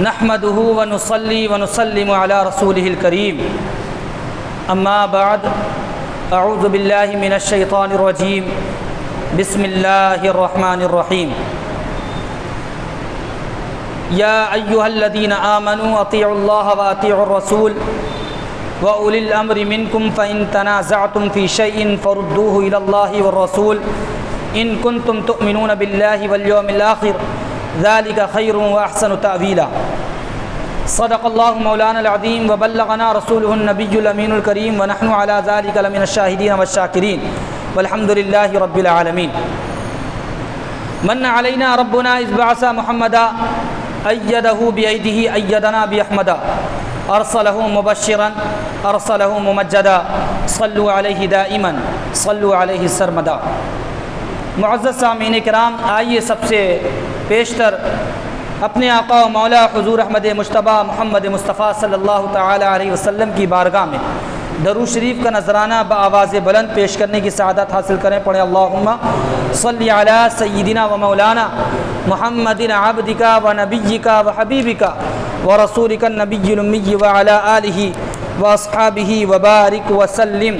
نحمده ونصلي ونسلم على رسوله الكريم اما بعد اعوذ بالله من الشيطان الرجيم بسم الله الرحمن الرحيم يا ايها الذين آمنوا اطيعوا الله واطيعوا الرسول واولي الامر منكم فان تنازعتم في شيء فردوه الى الله والرسول ان كنتم تؤمنون بالله واليوم الاخر ذلك خير واحسن تأويلا صدق الله مولانا العظيم وبلغنا رسوله النبي الامين الكريم ونحن على ذلك لمن الشاهدين والشاكرين والحمد لله رب العالمين من علينا ربنا اذ بعث محمدا أيده بأيده أيدنا بأحمدا أرسله مبشرا أرسله ممجدا صلوا عليه دائما صلوا عليه سرمدا۔ معزز سامعین کرام، آئیے سب سے پیشتر اپنے آقا و مولا حضور احمد مجتبی محمد مصطفیٰ صلی اللہ تعالی علیہ وسلم کی بارگاہ میں درود شریف کا نذرانہ بآواز بلند پیش کرنے کی سعادت حاصل کریں۔ پڑھیں اللہم صلی علی سیدنا و مولانا محمد عبدک و نبیک و حبیبک و رسولک النبی الامی و علی آلہ و اصحابہ و بارک وسلم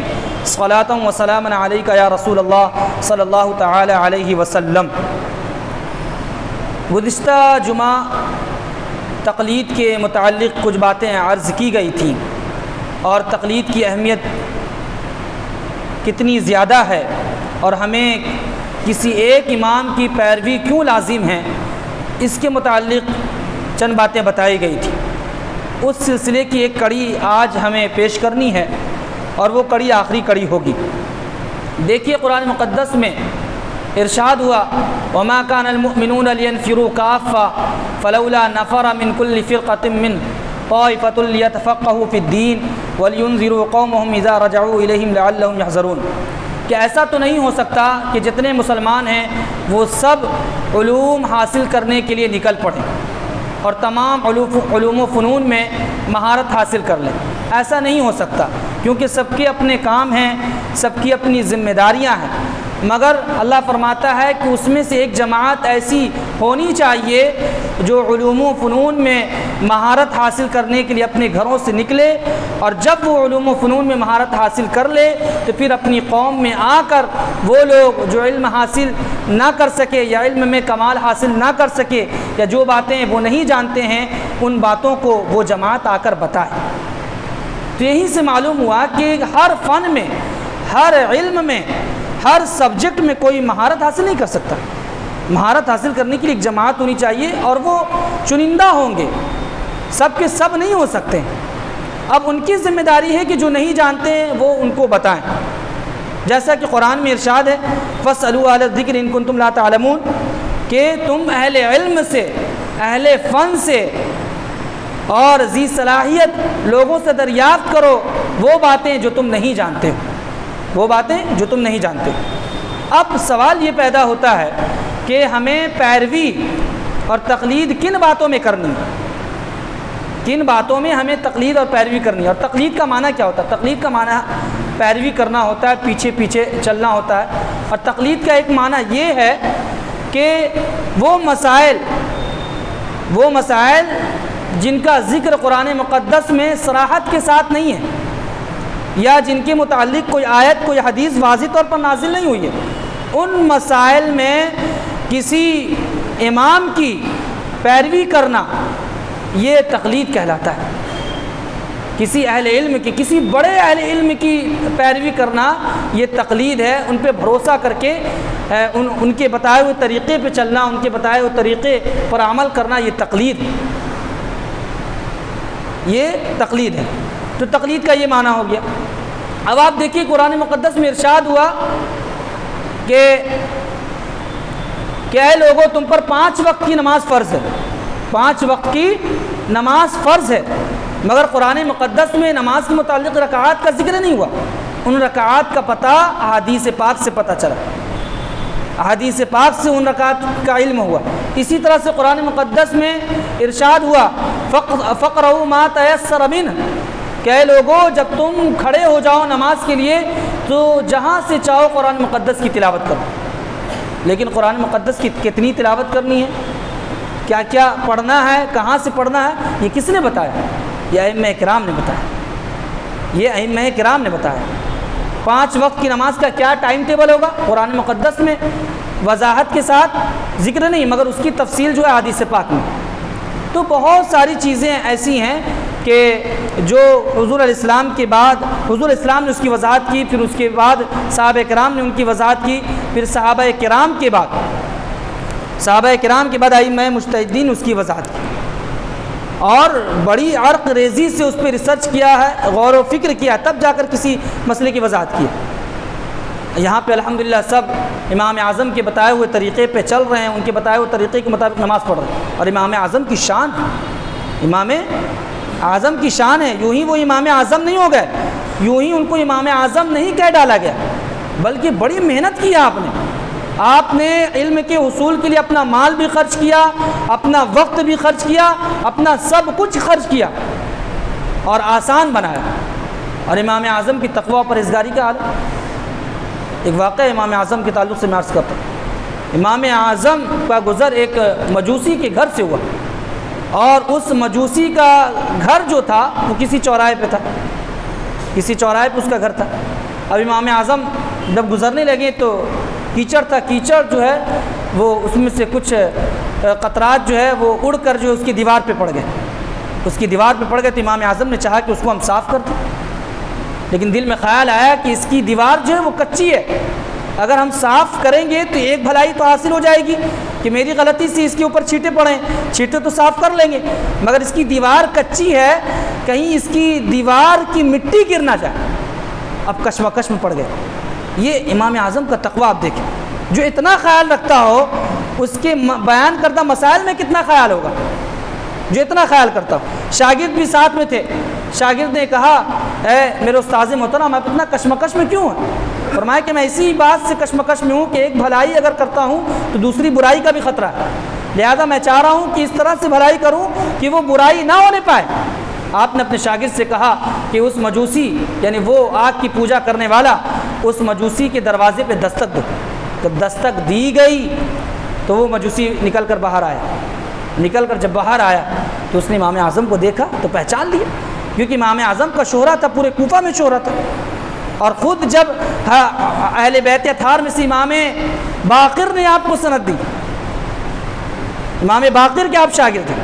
صلاۃ و سلاما علیک یا رسول اللہ صلی اللہ تعالی علیہ وسلم۔ گزشتہ جمعہ تقلید کے متعلق کچھ باتیں عرض کی گئی تھیں اور تقلید کی اہمیت کتنی زیادہ ہے اور ہمیں کسی ایک امام کی پیروی کیوں لازم ہے، اس کے متعلق چند باتیں بتائی گئی تھیں۔ اس سلسلے کی ایک کڑی آج ہمیں پیش کرنی ہے اور وہ کڑی آخری کڑی ہوگی۔ دیکھیے قرآن مقدس میں ارشاد ہوا وما كان المؤمنون لينفروا كافة فلولا نفر من كل فرقة منهم طائفة ليتفقهوا في الدين ولينذروا قومهم اذا رجعوا اليهم لعلهم يحذرون، کہ ایسا تو نہیں ہو سکتا کہ جتنے مسلمان ہیں وہ سب علوم حاصل کرنے کے لیے نکل پڑیں اور تمام علوم و فنون میں مہارت حاصل کر لیں۔ ایسا نہیں ہو سکتا کیونکہ سب کے اپنے کام ہیں، سب کی اپنی ذمہ داریاں ہیں، مگر اللہ فرماتا ہے کہ اس میں سے ایک جماعت ایسی ہونی چاہیے جو علوم و فنون میں مہارت حاصل کرنے کے لیے اپنے گھروں سے نکلے، اور جب وہ علوم و فنون میں مہارت حاصل کر لے تو پھر اپنی قوم میں آ کر وہ لوگ جو علم حاصل نہ کر سکے یا علم میں کمال حاصل نہ کر سکے یا جو باتیں وہ نہیں جانتے ہیں ان باتوں کو وہ جماعت آ کر بتائے۔ تو یہیں سے معلوم ہوا کہ ہر فن میں، ہر علم میں، ہر سبجیکٹ میں کوئی مہارت حاصل نہیں کر سکتا۔ مہارت حاصل کرنے کے لیے ایک جماعت ہونی چاہیے اور وہ چنندہ ہوں گے، سب کے سب نہیں ہو سکتے۔ اب ان کی ذمہ داری ہے کہ جو نہیں جانتے ہیں وہ ان کو بتائیں، جیسا کہ قرآن میں ارشاد ہے فَاسْأَلُوا أَهْلَ الذِّكْرِ إِن كُنتُمْ لَا تَعْلَمُونَ، کہ تم اہل علم سے، اہل فن سے اور ذی صلاحیت لوگوں سے دریافت کرو وہ باتیں جو تم نہیں جانتے ہو، وہ باتیں جو تم نہیں جانتے۔ اب سوال یہ پیدا ہوتا ہے کہ ہمیں پیروی اور تقلید کن باتوں میں کرنی ہے، کن باتوں میں ہمیں تقلید اور پیروی کرنی ہے۔ اور تقلید کا معنی کیا ہوتا ہے؟ تقلید کا معنی پیروی کرنا ہوتا ہے، پیچھے پیچھے چلنا ہوتا ہے۔ اور تقلید کا ایک معنی یہ ہے کہ وہ مسائل جن کا ذکر قرآن مقدس میں صراحت کے ساتھ نہیں ہے یا جن کے متعلق کوئی آیت، کوئی حدیث واضح طور پر نازل نہیں ہوئی ہے، ان مسائل میں کسی امام کی پیروی کرنا یہ تقلید کہلاتا ہے۔ کسی اہل علم کی، کسی بڑے اہل علم کی پیروی کرنا یہ تقلید ہے۔ ان پہ بھروسہ کر کے ان کے بتائے ہوئے طریقے پہ چلنا، ان کے بتائے ہوئے طریقے پر عمل کرنا یہ تقلید ہے، یہ تقلید ہے۔ تو تقلید کا یہ معنی ہو گیا۔ اب آپ دیکھیے قرآن مقدس میں ارشاد ہوا کہ اے لوگوں تم پر 5 وقت کی نماز فرض ہے، 5 وقت کی نماز فرض ہے، مگر قرآن مقدس میں نماز کے متعلق رکعات کا ذکر نہیں ہوا۔ ان رکعات کا پتہ احادیث پاک سے پتہ چلا، احادیث پاک سے ان رکعات کا علم ہوا۔ اسی طرح سے قرآن مقدس میں ارشاد ہوا فقرؤوا ما تيسر منه، کہ اے لوگوں جب تم کھڑے ہو جاؤ نماز کے لیے تو جہاں سے چاہو قرآن مقدس کی تلاوت کرو۔ لیکن قرآن مقدس کی کتنی تلاوت کرنی ہے، کیا کیا پڑھنا ہے، کہاں سے پڑھنا ہے، یہ کس نے بتایا؟ یہ ائمہ کرام نے بتایا، یہ ائمہ کرام نے بتایا۔ 5 وقت کی نماز کا کیا ٹائم ٹیبل ہوگا، قرآن مقدس میں وضاحت کے ساتھ ذکر نہیں، مگر اس کی تفصیل جو ہے حدیث پاک میں۔ تو بہت ساری چیزیں ایسی ہیں کہ جو حضور علیہ السلام کے بعد حضور علیہ السلام نے اس کی وضاحت کی، پھر اس کے بعد صحابہ کرام نے ان کی وضاحت کی، پھر صحابہ کرام کے بعد ائمہ مجتہدین اس کی وضاحت کی، اور بڑی عرق ریزی سے اس پہ ریسرچ کیا ہے، غور و فکر کیا، تب جا کر کسی مسئلے کی وضاحت کی۔ یہاں پہ الحمدللہ سب امام اعظم کے بتائے ہوئے طریقے پہ چل رہے ہیں، ان کے بتائے ہوئے طریقے کے مطابق نماز پڑھ رہے ہیں، اور امام اعظم کی شان، امام اعظم کی شان ہے۔ یوں ہی وہ امام اعظم نہیں ہو گئے، یوں ہی ان کو امام اعظم نہیں کہہ ڈالا گیا، بلکہ بڑی محنت کی آپ نے علم کے حصول کے لیے اپنا مال بھی خرچ کیا، اپنا وقت بھی خرچ کیا، اپنا سب کچھ خرچ کیا اور آسان بنایا۔ اور امام اعظم کی تقوی و پرہیزگاری کا حال، ایک واقعہ امام اعظم کے تعلق سے میں عرض کرتا ہوں۔ امام اعظم کا گزر ایک مجوسی کے گھر سے ہوا، اور اس مجوسی کا گھر جو تھا وہ کسی چوراہے پہ تھا، کسی چوراہے پہ اس کا گھر تھا۔ اب امام اعظم جب گزرنے لگے تو کیچڑ تھا، کیچڑ جو ہے وہ اس میں سے کچھ قطرات جو ہے وہ اڑ کر جو اس کی دیوار پہ پڑ گئے، اس کی دیوار پہ پڑ گئے۔ تو امام اعظم نے چاہا کہ اس کو ہم صاف کر دیں، لیکن دل میں خیال آیا کہ اس کی دیوار جو ہے وہ کچی ہے، اگر ہم صاف کریں گے تو ایک بھلائی تو حاصل ہو جائے گی کہ میری غلطی سے اس کے اوپر چھینٹے پڑیں، چھینٹے تو صاف کر لیں گے، مگر اس کی دیوار کچی ہے، کہیں اس کی دیوار کی مٹی گر نہ جائے۔ اب کشمکش میں پڑ گئے۔ یہ امام اعظم کا تقویٰ آپ دیکھیں، جو اتنا خیال رکھتا ہو اس کے بیان کردہ مسائل میں کتنا خیال ہوگا، جو اتنا خیال کرتا ہو۔ شاگرد بھی ساتھ میں تھے، شاگرد نے کہا اے میرے استاذ محترم آپ اتنا کشمکش میں کیوں ہیں؟ فرمایا کہ میں اسی بات سے کشمکش میں ہوں کہ ایک بھلائی اگر کرتا ہوں تو دوسری برائی کا بھی خطرہ ہے، لہذا میں چاہ رہا ہوں کہ اس طرح سے بھلائی کروں کہ وہ برائی نہ ہونے پائے۔ آپ نے اپنے شاگرد سے کہا کہ اس مجوسی یعنی وہ آگ کی پوجا کرنے والا، اس مجوسی کے دروازے پہ دستک دو۔ جب دستک دی گئی تو وہ مجوسی نکل کر باہر آیا، نکل کر جب باہر آیا تو اس نے امام اعظم کو دیکھا تو پہچان لیا، کیونکہ امام اعظم کا شہرہ تھا، پورے کوفہ میں شہرہ تھا۔ اور خود جب اہل بیت اطہار میں سے امام باقر نے آپ کو سند دی، امام باقر کے آپ شاگرد تھے،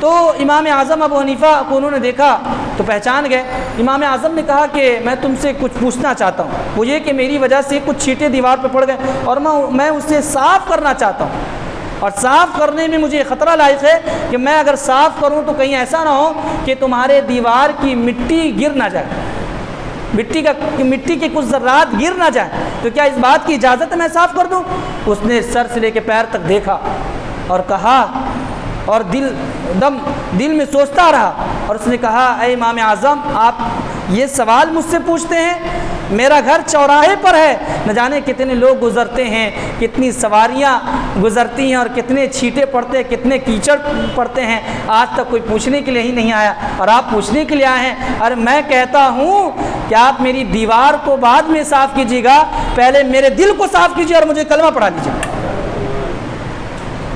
تو امام اعظم ابو حنیفہ کو انہوں نے دیکھا تو پہچان گئے۔ امام اعظم نے کہا کہ میں تم سے کچھ پوچھنا چاہتا ہوں، وہ یہ کہ میری وجہ سے کچھ چھینٹے دیوار پہ پڑ گئے اور میں اسے صاف کرنا چاہتا ہوں، اور صاف کرنے میں مجھے خطرہ لاحق ہے کہ میں اگر صاف کروں تو کہیں ایسا نہ ہو کہ تمہارے دیوار کی مٹی گر نہ جائے، مٹی کے کچھ ذرات گر نہ جائیں، تو کیا اس بات کی اجازت ہے میں صاف کر دوں؟ اس نے سر سے لے کے پیر تک دیکھا اور کہا، اور دل میں سوچتا رہا، اور اس نے کہا اے امام اعظم آپ یہ سوال مجھ سے پوچھتے ہیں؟ میرا گھر چوراہے پر ہے، نہ جانے کتنے لوگ گزرتے ہیں، کتنی سواریاں گزرتی ہیں، اور کتنے چھینٹے پڑتے ہیں، کتنے کیچڑ پڑتے ہیں، آج تک کوئی پوچھنے کے لیے ہی نہیں آیا اور آپ پوچھنے کے لیے آئے ہیں۔ اور میں کہتا ہوں کہ آپ میری دیوار کو بعد میں صاف کیجیے گا، پہلے میرے دل کو صاف کیجیے اور مجھے کلمہ پڑھا لیجیے۔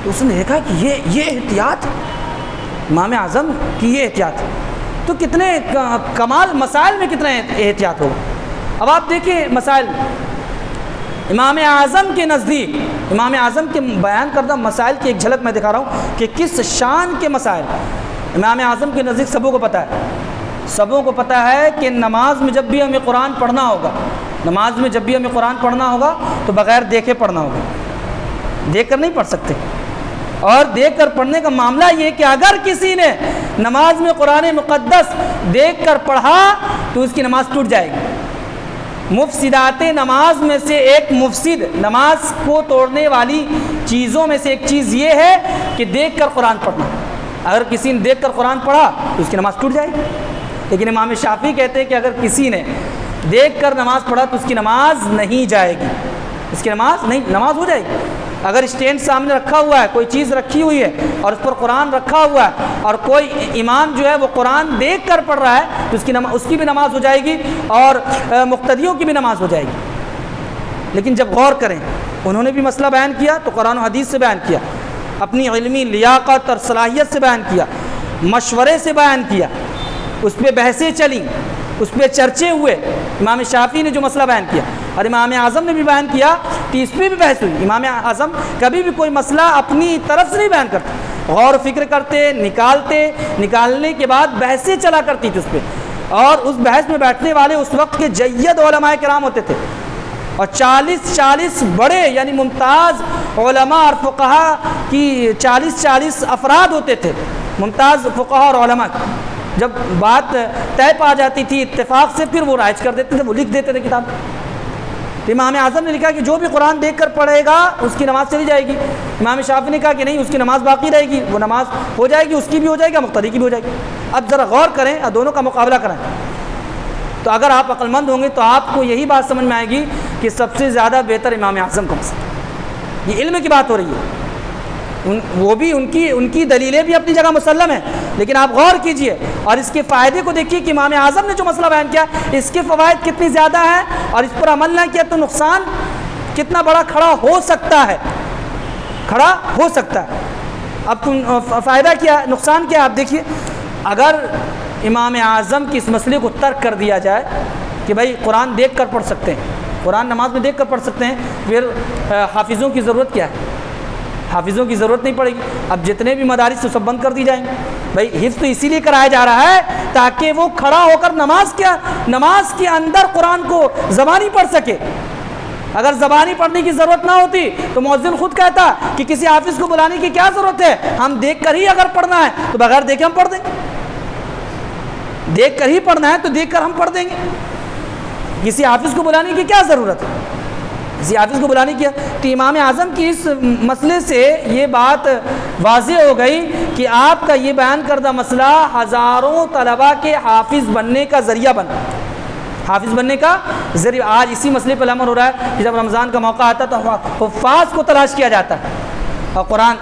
تو اس نے دیکھا کہ یہ احتیاط امام اعظم کی، یہ احتیاط تو کتنے کمال مسائل میں کتنا احتیاط ہوگا۔ اب آپ دیکھیں مسائل امام اعظم کے نزدیک، امام اعظم کے بیان کردہ مسائل کی ایک جھلک میں دکھا رہا ہوں کہ کس شان کے مسائل امام اعظم کے نزدیک سبوں کو پتہ ہے۔ سبوں کو پتہ ہے کہ نماز میں جب بھی ہمیں قرآن پڑھنا ہوگا، نماز میں جب بھی ہمیں قرآن پڑھنا ہوگا تو بغیر دیکھے پڑھنا ہوگا، دیکھ کر نہیں پڑھ سکتے۔ اور دیکھ کر پڑھنے کا معاملہ یہ کہ اگر کسی نے نماز میں قرآن مقدس دیکھ کر پڑھا تو اس کی نماز ٹوٹ جائے گی۔ مفسدات نماز میں سے ایک مفسد، نماز کو توڑنے والی چیزوں میں سے ایک چیز یہ ہے کہ دیکھ کر قرآن پڑھنا۔ اگر کسی نے دیکھ کر قرآن پڑھا تو اس کی نماز ٹوٹ جائے گی۔ لیکن امام شافعی کہتے ہیں کہ اگر کسی نے دیکھ کر نماز پڑھا تو اس کی نماز نہیں جائے گی، اس کی نماز ہو جائے گی۔ اگر اسٹینڈ سامنے رکھا ہوا ہے، کوئی چیز رکھی ہوئی ہے اور اس پر قرآن رکھا ہوا ہے، اور کوئی امام جو ہے وہ قرآن دیکھ کر پڑھ رہا ہے تو اس کی بھی نماز ہو جائے گی اور مقتدیوں کی بھی نماز ہو جائے گی۔ لیکن جب غور کریں، انہوں نے بھی مسئلہ بیان کیا تو قرآن و حدیث سے بیان کیا، اپنی علمی لیاقت اور صلاحیت سے بیان کیا، مشورے سے بیان کیا، اس پہ بحثیں چلیں، اس پہ چرچے ہوئے۔ امام شافعی نے جو مسئلہ بیان کیا اور امام اعظم نے بھی بیان کیا کہ اس پہ بھی بحث ہوئی۔ امام اعظم کبھی بھی کوئی مسئلہ اپنی طرف سے نہیں بیان کرتے، غور و فکر کرتے، نکالنے کے بعد بحثیں چلا کرتی تھی اس پہ، اور اس بحث میں بیٹھنے والے اس وقت کے جید علماء کرام ہوتے تھے، اور 40 بڑے یعنی ممتاز علماء اور فقہا کی 40 افراد ہوتے تھے، ممتاز فقہا اور علماء۔ جب بات طے پا جاتی تھی اتفاق سے، پھر وہ رائج کر دیتے تھے، وہ لکھ دیتے تھے کتاب۔ امام اعظم نے لکھا کہ جو بھی قرآن دیکھ کر پڑھے گا اس کی نماز چلی جائے گی۔ امام شافعی نے کہا کہ نہیں، اس کی نماز باقی رہے گی، وہ نماز ہو جائے گی، اس کی بھی ہو جائے گی، مقتدی کی بھی ہو جائے گی۔ اب ذرا غور کریں اور دونوں کا مقابلہ کریں، تو اگر آپ عقل مند ہوں گے تو آپ کو یہی بات سمجھ میں آئے گی کہ سب سے زیادہ بہتر امام اعظم کا مسئلہ۔ یہ علم کی بات ہو رہی ہے، وہ بھی ان کی دلیلیں بھی اپنی جگہ مسلم ہیں، لیکن آپ غور کیجئے اور اس کے فائدے کو دیکھیے کہ امام اعظم نے جو مسئلہ بیان کیا اس کے فوائد کتنی زیادہ ہیں، اور اس پر عمل نہ کیا تو نقصان کتنا بڑا کھڑا ہو سکتا ہے۔ اب فائدہ کیا، نقصان کیا، آپ دیکھیے۔ اگر امام اعظم کی اس مسئلے کو ترک کر دیا جائے کہ بھائی قرآن دیکھ کر پڑھ سکتے ہیں، قرآن نماز میں دیکھ کر پڑھ سکتے ہیں، پھر حافظوں کی ضرورت کیا ہے؟ حافظوں کی ضرورت نہیں پڑے گی۔ اب جتنے بھی مدارس تو سب بند کر دی جائیں گے۔ بھائی حفظ تو اسی لیے کرایا جا رہا ہے تاکہ وہ کھڑا ہو کر نماز کے اندر قرآن کو زبانی پڑھ سکے۔ اگر زبانی پڑھنے کی ضرورت نہ ہوتی تو مؤذن خود کہتا کہ کسی حافظ کو بلانے کی کیا ضرورت ہے، ہم دیکھ کر ہی اگر پڑھنا ہے تو بغیر دیکھے ہم پڑھ دیں گے، دیکھ کر ہی پڑھنا ہے تو دیکھ کر ہم پڑھ دیں گے، کسی حافظ کو بلانے کی کیا ضرورت ہے، کسی حافظ کو بلانے کی۔ تو امام اعظم کی اس مسئلے سے یہ بات واضح ہو گئی کہ آپ کا یہ بیان کردہ مسئلہ ہزاروں طلباء کے حافظ بننے کا ذریعہ بنا، حافظ بننے کا ذریعہ۔ آج اسی مسئلے پر عمل ہو رہا ہے کہ جب رمضان کا موقع آتا ہے تو حفاظ کو تلاش کیا جاتا ہے اور قرآن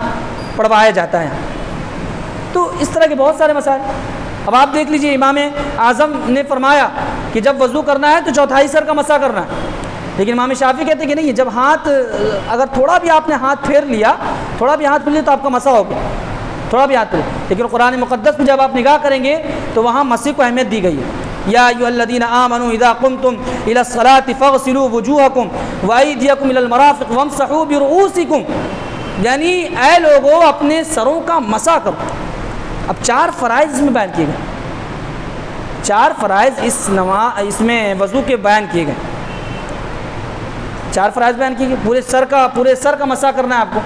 پڑھوایا جاتا ہے۔ تو اس طرح کے بہت سارے مسائل۔ اب آپ دیکھ لیجئے، امام اعظم نے فرمایا کہ جب وضو کرنا ہے تو چوتھائی سر کا مسح کرنا ہے، لیکن امام شافعی کہتے ہیں کہ نہیں، جب اگر تھوڑا بھی آپ نے ہاتھ پھیر لیا تو آپ کا مسح ہو گیا، تھوڑا بھی ہاتھ پھیر۔ لیکن قرآن مقدس میں جب آپ نگاہ کریں گے تو وہاں مسح کو اہمیت دی گئی ہے۔ یا ایھا الذین آمنوا اذا قمتم الی الصلاۃ فاغسلوا وجوہکم وایدیکم الی المرافق وامسحوا برؤوسکم، یعنی اے لوگوں اپنے سروں کا مسح کرو۔ اب 4 فرائض اس میں بیان کیے گئے، 4 فرائض اس میں وضو کے بیان کیے گئے، 4 فرائض بیان کیے گئے۔ پورے سر کا مسح کرنا ہے آپ کو۔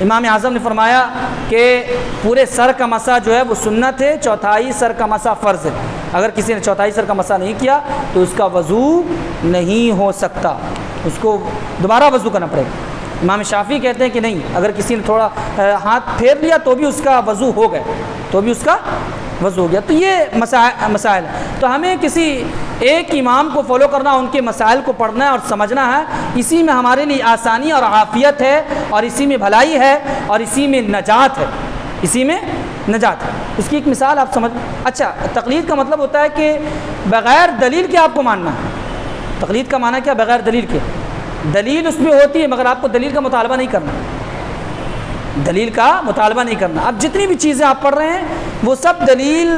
امام اعظم نے فرمایا کہ پورے سر کا مسح جو ہے وہ سنت ہے، چوتھائی سر کا مسح فرض ہے۔ اگر کسی نے چوتھائی سر کا مسح نہیں کیا تو اس کا وضو نہیں ہو سکتا، اس کو دوبارہ وضو کرنا پڑے گا۔ امام شافعی کہتے ہیں کہ نہیں، اگر کسی نے تھوڑا ہاتھ پھیر لیا تو بھی اس کا وضو ہو گیا، تو یہ مسائل ہیں۔ تو ہمیں کسی ایک امام کو فالو کرنا، ان کے مسائل کو پڑھنا ہے اور سمجھنا ہے، اسی میں ہمارے لیے آسانی اور عافیت ہے، اور اسی میں بھلائی ہے، اور اسی میں نجات ہے، اس کی ایک مثال آپ سمجھ۔ اچھا، تقلید کا مطلب ہوتا ہے کہ بغیر دلیل کے آپ کو ماننا ہے۔ تقلید کا معنی کیا؟ بغیر دلیل کے۔ دلیل اس میں ہوتی ہے مگر آپ کو دلیل کا مطالبہ نہیں کرنا، اب جتنی بھی چیزیں آپ پڑھ رہے ہیں وہ سب دلیل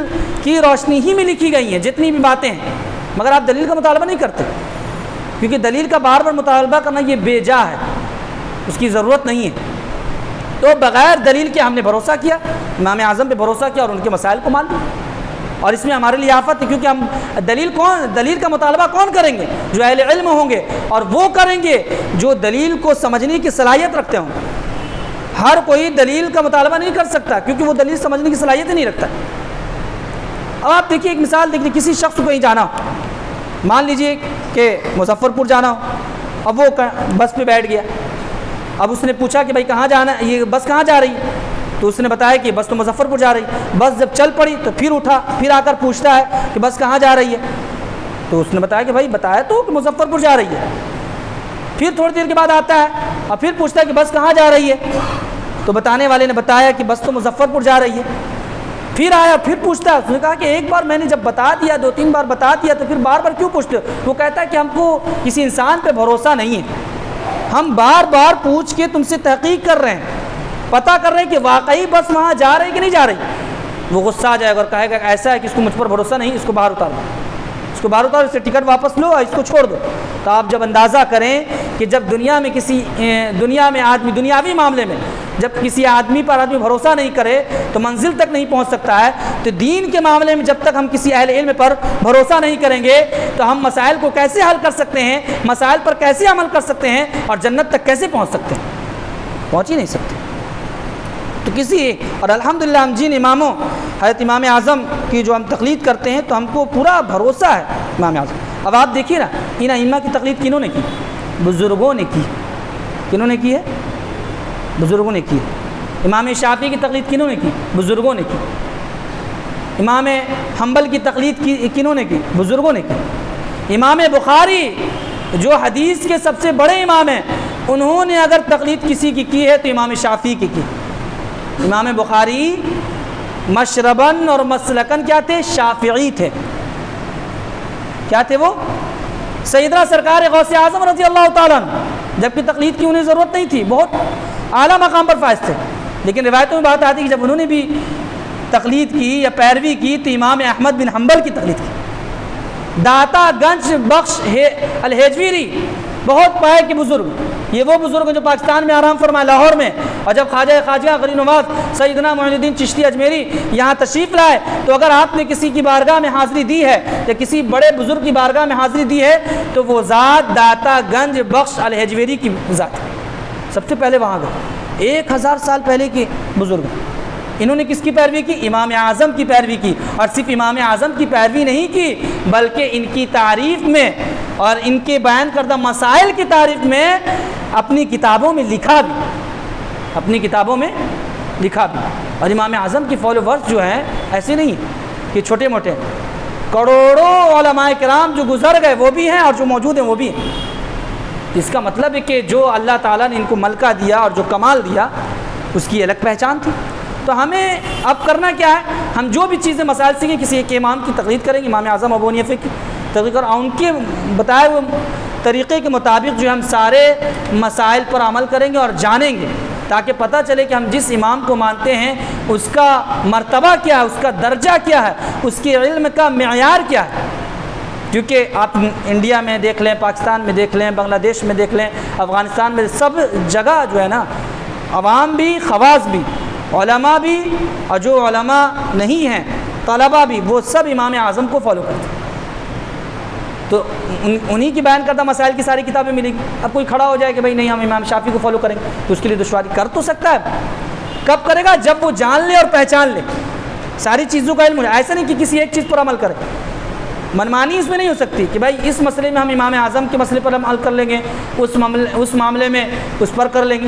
کی روشنی ہی میں لکھی گئی ہیں، جتنی بھی باتیں ہیں، مگر آپ دلیل کا مطالبہ نہیں کرتے، کیونکہ دلیل کا بار بار مطالبہ کرنا یہ بے جا ہے، اس کی ضرورت نہیں ہے۔ تو بغیر دلیل کے ہم نے بھروسہ کیا، امام اعظم پہ بھروسہ کیا اور ان کے مسائل کو مان لیا، اور اس میں ہمارے لیے آفت ہے، کیونکہ ہم دلیل کا مطالبہ کون کریں گے؟ جو اہل علم ہوں گے، اور وہ کریں گے جو دلیل کو سمجھنے کی صلاحیت رکھتے ہوں۔ ہر کوئی دلیل کا مطالبہ نہیں کر سکتا کیونکہ وہ دلیل سمجھنے کی صلاحیت ہی نہیں رکھتا۔ اب آپ دیکھیے ایک مثال دیکھیے، کسی شخص کو کہیں جانا ہو، مان لیجئے کہ مظفر پور جانا ہو، اب وہ بس پہ بیٹھ گیا، اب اس نے پوچھا کہ بھائی کہاں جانا ہے، یہ بس کہاں جا رہی ہے؟ تو اس نے بتایا کہ بس تو مظفر پور جا رہی ہے۔ بس جب چل پڑی تو پھر اٹھا، پھر آ کر پوچھتا ہے کہ بس کہاں جا رہی ہے؟ تو اس نے بتایا کہ بھائی بتایا تو کہ مظفر پور جا رہی ہے۔ پھر تھوڑی دیر کے بعد آتا ہے اور پھر پوچھتا ہے کہ بس کہاں جا رہی ہے؟ تو بتانے والے نے بتایا کہ بس تو مظفر پور جا رہی ہے۔ پھر آیا، پھر پوچھتا ہے، اس نے کہا کہ ایک بار میں نے جب بتا دیا، 2-3 بار بتا دیا، تو پھر بار بار کیوں پوچھتے ہو؟ وہ کہتا ہے کہ ہم کو کسی انسان پہ بھروسہ نہیں ہے، ہم بار بار پوچھ کے تم سے تحقیق کر رہے ہیں، پتہ کر رہے ہیں کہ واقعی بس وہاں جا رہی کہ نہیں جا رہی، وہ غصہ آ جائے گا اور کہے گا ایسا ہے کہ اس کو مجھ پر بھروسہ نہیں، اس کو باہر اتار دو، اس کو باہر اتارو، اس سے ٹکٹ واپس لو اور اس کو چھوڑ دو۔ تو آپ جب اندازہ کریں کہ جب دنیا میں آدمی دنیاوی معاملے میں جب کسی آدمی پر آدمی بھروسہ نہیں کرے تو منزل تک نہیں پہنچ سکتا ہے، تو دین کے معاملے میں جب تک ہم کسی اہل علم پر بھروسہ نہیں کریں گے تو ہم مسائل کو کیسے حل کر سکتے ہیں، مسائل پر کیسے عمل کر سکتے ہیں اور جنت تک کیسے پہنچ سکتے ہیں؟ پہنچ ہی نہیں سکتے۔ تو اور الحمدللہ ہم جن اماموں حضرت امام اعظم کی جو ہم تقلید کرتے ہیں تو ہم کو پورا بھروسہ ہے امام اعظم۔ اب آپ دیکھیے نا، ان ائمہ کی تقلید کنہوں نے کی؟ بزرگوں نے کی۔ کنہوں نے کی ہے؟ بزرگوں نے کی۔ امام شافعی کی تقلید کنہوں نے کی؟ بزرگوں نے کی۔ امام حنبل کی تقلید کنہوں نے کی؟ بزرگوں نے کی۔ امام بخاری جو حدیث کے سب سے بڑے امام ہیں، انہوں نے اگر تقلید کسی کی ہے تو امام شافعی کی۔ امام بخاری مشرباً اور مسلکاً کیا تھے؟ شافعی تھے۔ کیا تھے وہ؟ سیدنا سرکار غوث اعظم رضی اللہ تعالیٰ عنہ، جبکہ تقلید کی انہیں ضرورت نہیں تھی، بہت اعلیٰ مقام پر فائز تھے، لیکن روایتوں میں بات آتی ہے کہ جب انہوں نے بھی تقلید کی یا پیروی کی تو امام احمد بن حنبل کی تقلید کی۔ داتا گنج بخش الہجویری بہت پائے کے بزرگ، یہ وہ بزرگ جو پاکستان میں آرام فرمائے لاہور میں، اور جب خواجہ غریب نواز سیدنا معین الدین چشتی اجمیری یہاں تشریف لائے تو اگر آپ نے کسی کی بارگاہ میں حاضری دی ہے یا کسی بڑے بزرگ کی بارگاہ میں حاضری دی ہے تو وہ ذات داتا گنج بخش الہجویری کی ذات ہے۔ سب سے پہلے وہاں گئے، 1000 سال پہلے کے بزرگ۔ انہوں نے کس کی پیروی کی؟ امام اعظم کی پیروی کی، اور صرف امام اعظم کی پیروی نہیں کی بلکہ ان کی تعریف میں اور ان کے بیان کردہ مسائل کی تعریف میں اپنی کتابوں میں لکھا بھی، اپنی کتابوں میں لکھا بھی۔ اور امام اعظم کی فالوورز جو ہیں ایسے نہیں کہ چھوٹے موٹے، کروڑوں علماء کرام جو گزر گئے وہ بھی ہیں اور جو موجود ہیں وہ بھی ہیں۔ اس کا مطلب ہے کہ جو اللہ تعالیٰ نے ان کو ملکہ دیا اور جو کمال دیا اس کی الگ پہچان تھی۔ تو ہمیں اب کرنا کیا ہے؟ ہم جو بھی چیزیں مسائل سیکھیں، کسی ایک امام کی تقلید کریں گے، امام اعظم ابو حنیفہ کی تقلید کریں، اور ان کے بتائے ہوئے طریقے کے مطابق جو ہم سارے مسائل پر عمل کریں گے اور جانیں گے، تاکہ پتہ چلے کہ ہم جس امام کو مانتے ہیں اس کا مرتبہ کیا ہے، اس کا درجہ کیا ہے، اس کے علم کا معیار کیا ہے۔ کیونکہ آپ انڈیا میں دیکھ لیں، پاکستان میں دیکھ لیں، بنگلہ دیش میں دیکھ لیں، افغانستان میں، سب جگہ جو ہے نا، عوام بھی خواص بھی، علماء بھی اور جو علماء نہیں ہیں طلباء بھی، وہ سب امام اعظم کو فالو کرتے ہیں۔ تو انہی کی بیان کردہ مسائل کی ساری کتابیں ملیں گی۔ اب کوئی کھڑا ہو جائے کہ بھائی نہیں ہم امام شافعی کو فالو کریں گے، تو اس کے لیے دشواری کر تو سکتا ہے، کب کرے گا؟ جب وہ جان لے اور پہچان لے، ساری چیزوں کا علم ہے۔ ایسا نہیں کہ کسی ایک چیز پر عمل کرے، منمانی اس میں نہیں ہو سکتی کہ بھائی اس مسئلے میں ہم امام اعظم کے مسئلے پر عمل کر لیں گے، اس معاملے میں اس پر کر لیں گے،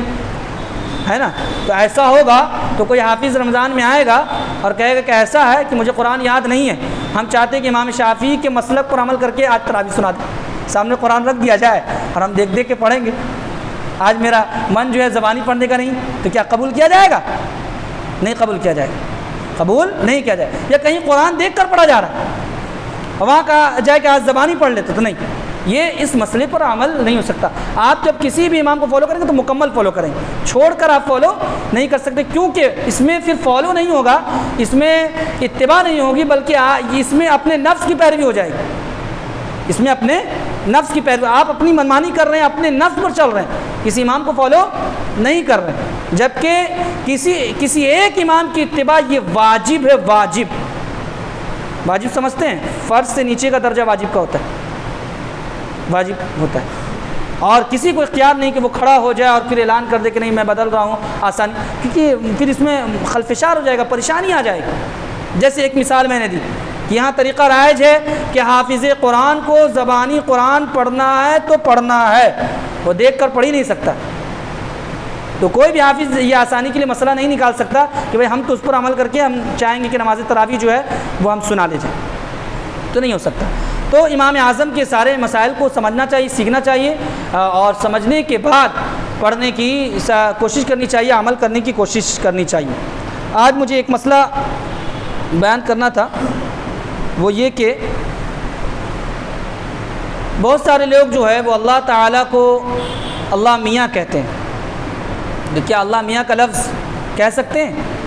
ہے نا؟ تو ایسا ہوگا تو کوئی حافظ رمضان میں آئے گا اور کہے گا کہ ایسا ہے کہ مجھے قرآن یاد نہیں ہے، ہم چاہتے ہیں کہ امام شافعی کے مسلک پر عمل کر کے آج تراویح سنا دیں، سامنے قرآن رکھ دیا جائے اور ہم دیکھ کے پڑھیں گے۔ آج میرا من جو ہے زبانی پڑھنے کا نہیں، تو کیا قبول کیا جائے گا؟ نہیں قبول کیا جائے گا، قبول نہیں کیا جائے گا۔ یا کہیں قرآن دیکھ کر پڑھا جا رہا ہے، وہاں کہا جائے کہ آج زبانی پڑھ لیتے، تو نہیں، یہ اس مسئلے پر عمل نہیں ہو سکتا۔ آپ جب کسی بھی امام کو فالو کریں گے تو مکمل فالو کریں گے، چھوڑ کر آپ فالو نہیں کر سکتے، کیونکہ اس میں پھر فالو نہیں ہوگا، اس میں اتباع نہیں ہوگی، بلکہ اس میں اپنے نفس کی پیروی ہو جائے گی، اس میں اپنے نفس کی پیروی، آپ اپنی منمانی کر رہے ہیں، اپنے نفس پر چل رہے ہیں، کسی امام کو فالو نہیں کر رہے ہیں، جبکہ کسی ایک امام کی اتباع یہ واجب ہے۔ واجب سمجھتے ہیں؟ فرض سے نیچے کا درجہ واجب کا ہوتا ہے، واجب ہوتا ہے، اور کسی کو اختیار نہیں کہ وہ کھڑا ہو جائے اور پھر اعلان کر دے کہ نہیں میں بدل رہا ہوں آسانی، کیونکہ پھر اس میں خلفشار ہو جائے گا، پریشانی آ جائے گی۔ جیسے ایک مثال میں نے دی کہ یہاں طریقہ رائج ہے کہ حافظ قرآن کو زبانی قرآن پڑھنا ہے تو پڑھنا ہے، وہ دیکھ کر پڑھ ہی نہیں سکتا، تو کوئی بھی حافظ یہ آسانی کے لیے مسئلہ نہیں نکال سکتا کہ بھائی ہم تو اس پر عمل کر کے ہم چاہیں گے کہ نماز تراویح جو ہے وہ ہم سنا لے جائیں، تو نہیں ہو سکتا۔ تو امام اعظم کے سارے مسائل کو سمجھنا چاہیے، سیکھنا چاہیے، اور سمجھنے کے بعد پڑھنے کی کوشش کرنی چاہیے، عمل کرنے کی کوشش کرنی چاہیے۔ آج مجھے ایک مسئلہ بیان کرنا تھا، وہ یہ کہ بہت سارے لوگ جو ہے وہ اللہ تعالیٰ کو اللہ میاں کہتے ہیں۔ کیا اللہ میاں کا لفظ کہہ سکتے ہیں؟